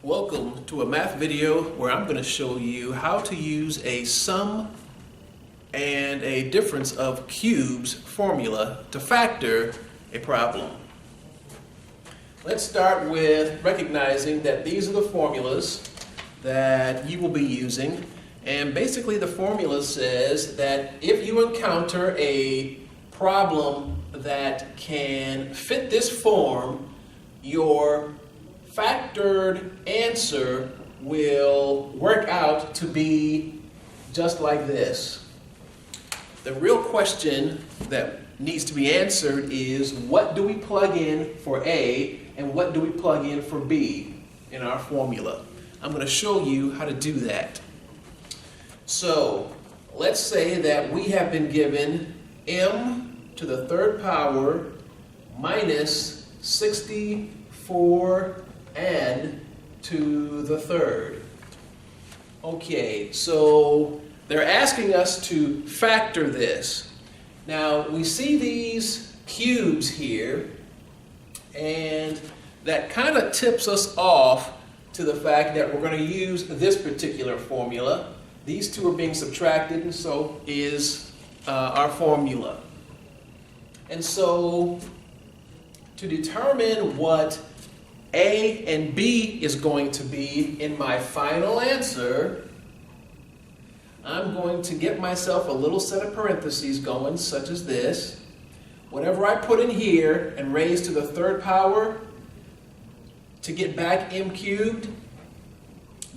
Welcome to a math video where I'm going to show you how to use a sum and a difference of cubes formula to factor a problem. Let's start with recognizing that these are the formulas that you will be using, and basically the formula says that if you encounter a problem that can fit this form, your factored answer will work out to be just like this. The real question that needs to be answered is, what do we plug in for A and what do we plug in for B in our formula? I'm going to show you how to do that. So let's say that we have been given m to the third power minus 64n to the third. Okay, so they're asking us to factor this. Now we see these cubes here, and that kind of tips us off to the fact that we're going to use this particular formula. These two are being subtracted, and so is our formula. And so to determine what A and B is going to be in my final answer, I'm going to get myself a little set of parentheses going, such as this. Whatever I put in here and raise to the third power to get back m cubed,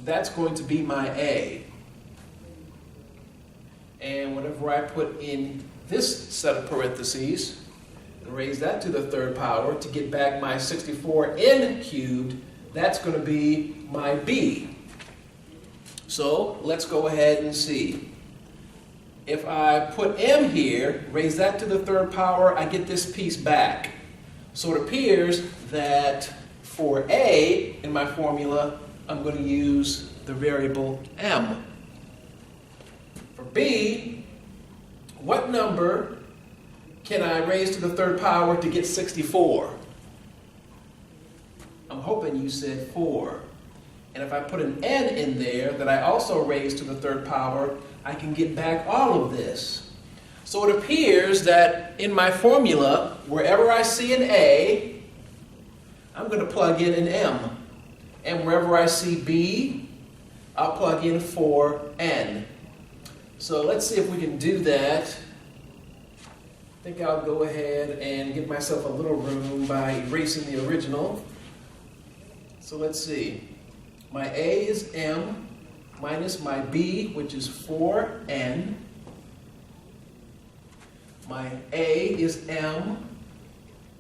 that's going to be my A. And whatever I put in this set of parentheses and raise that to the third power to get back my 64n cubed, that's going to be my B. So let's go ahead and see. If I put m here, raise that to the third power, I get this piece back. So it appears that for A in my formula, I'm going to use the variable m. For B, what number can I raise to the third power to get 64? I'm hoping you said 4. And if I put an n in there that I also raise to the third power, I can get back all of this. So it appears that in my formula, wherever I see an A, I'm going to plug in an m. And wherever I see B, I'll plug in 4n. So let's see if we can do that. I think I'll go ahead and give myself a little room by erasing the original. So let's see. My A is m minus my B, which is 4n. My A is m.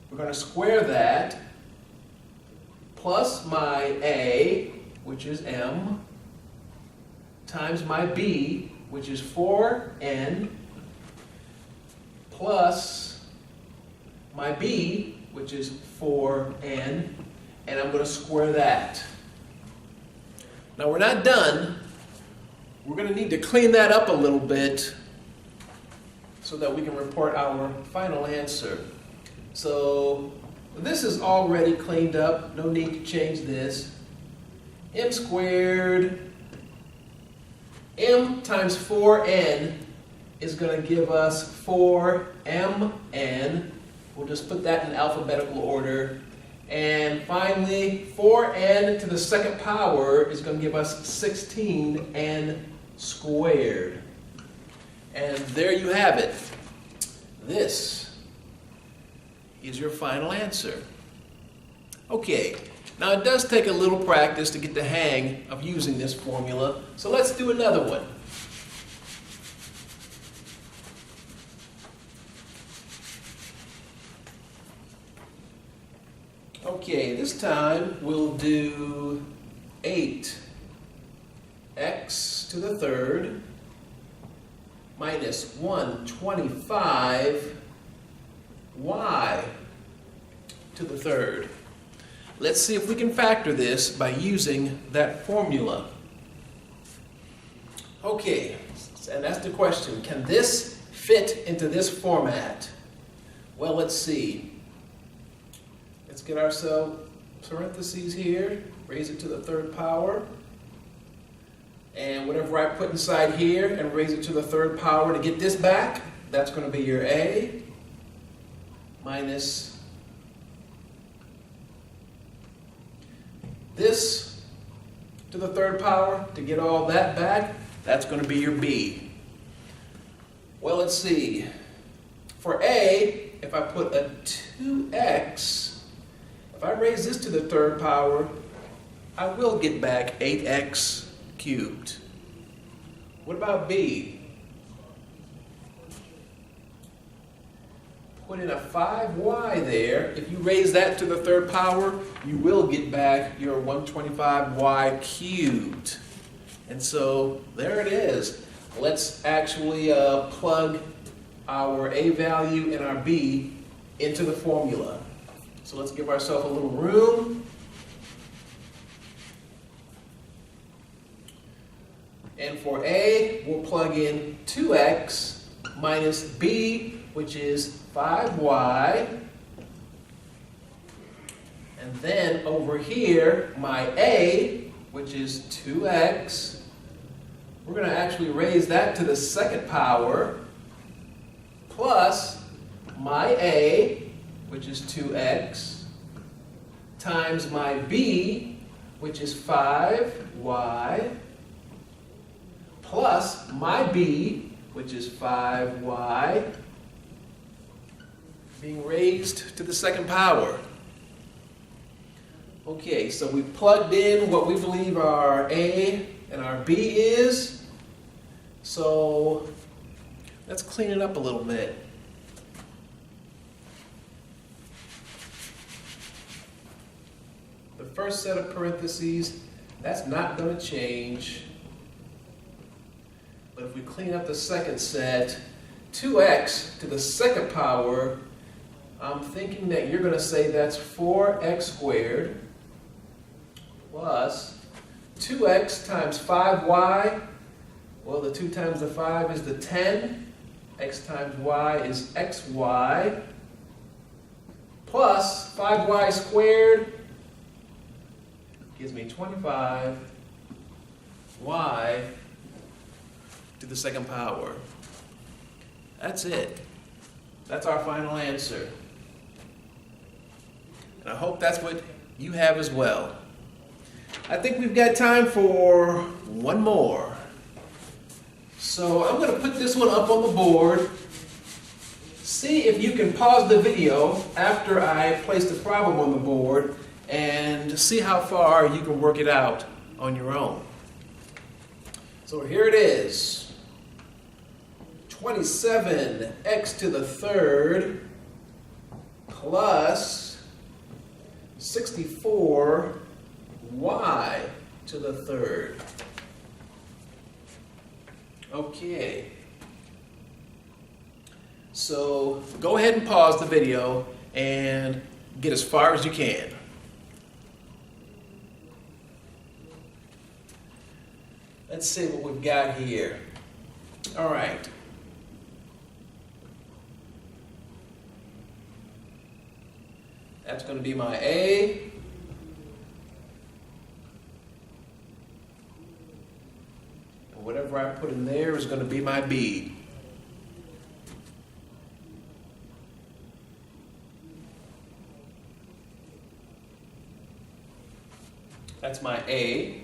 We're going to square that, plus my A, which is m, times my B, which is 4n, plus my B, which is 4n, and I'm going to square that. Now we're not done. We're going to need to clean that up a little bit so that we can report our final answer. So this is already cleaned up. No need to change this. M squared, m times 4n is going to give us 4mn. We'll just put that in alphabetical order. And finally, 4n to the second power is going to give us 16n squared. And there you have it. This is your final answer. Okay, now it does take a little practice to get the hang of using this formula, so let's do another one. Okay, this time we'll do 8x to the third minus 125y to the third. Let's see if we can factor this by using that formula. Okay, and that's the question. Can this fit into this format? Well, let's see. Let's get ourselves parentheses here, raise it to the third power. And whatever I put inside here and raise it to the third power to get this back, that's going to be your A minus this to the third power to get all that back, that's going to be your B. Well, let's see. For A, if I put a 2x, if I raise this to the third power, I will get back 8x cubed. What about B? Put in a 5y there. If you raise that to the third power, you will get back your 125y cubed. And so there it is. Let's actually plug our A value and our B into the formula. So let's give ourselves a little room. And for A, we'll plug in 2x minus B, which is 5y. And then over here, my A, which is 2x, we're going to actually raise that to the second power, plus my A, which is 2x, times my B, which is 5y, plus my B, which is 5y, being raised to the second power. Okay, so we plugged in what we believe our A and our B is. So let's clean it up a little bit. The first set of parentheses, that's not going to change. But if we clean up the second set, 2x to the second power, I'm thinking that you're going to say that's 4x squared plus 2x times 5y. Well, the 2 times the 5 is the 10. X times y is xy. Plus 5y squared gives me 25y to the second power. That's it. That's our final answer. And I hope that's what you have as well. I think we've got time for one more. So I'm going to put this one up on the board. See if you can pause the video after I place the problem on the board and see how far you can work it out on your own. So here it is. 27x to the third plus 64y to the third. Okay. So go ahead and pause the video and get as far as you can. Let's see what we've got here. All right. That's going to be my A. And whatever I put in there is going to be my B. That's my A.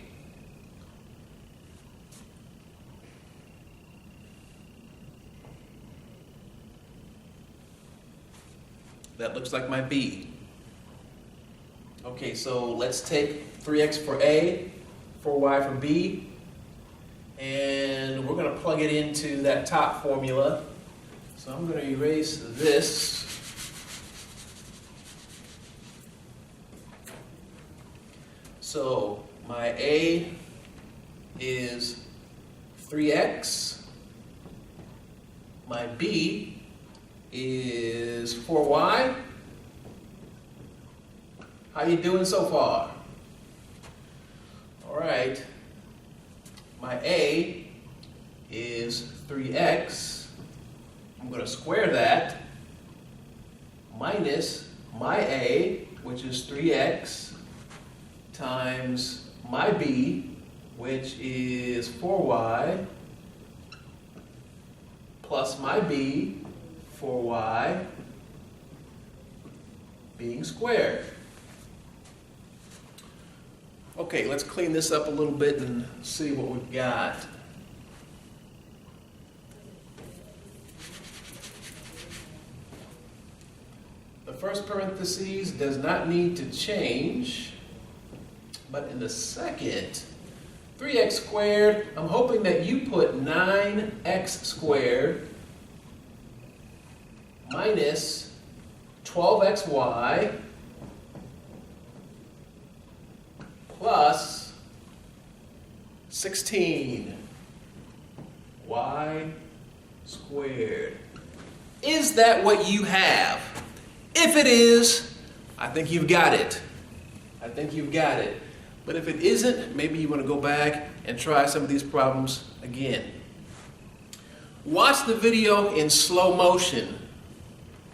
That looks like my B. Okay, so let's take 3x for A, 4y for B, and we're going to plug it into that top formula. So I'm going to erase this. So my A is 3x, my B is 4y. How you doing so far? All right. My A is 3x. I'm going to square that minus my A, which is 3x, times my b, which is 4y, plus my b, 4y, being squared. Okay, let's clean this up a little bit and see what we've got. The first parentheses does not need to change, but in the second, 3x squared, I'm hoping that you put 9x squared minus 12xy plus 16y squared. Is that what you have? If it is, I think you've got it. I think you've got it. But if it isn't, maybe you want to go back and try some of these problems again. Watch the video in slow motion.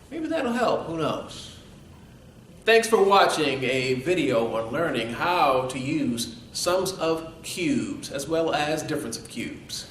Maybe that'll help, who knows? Thanks for watching a video on learning how to use sums of cubes as well as difference of cubes.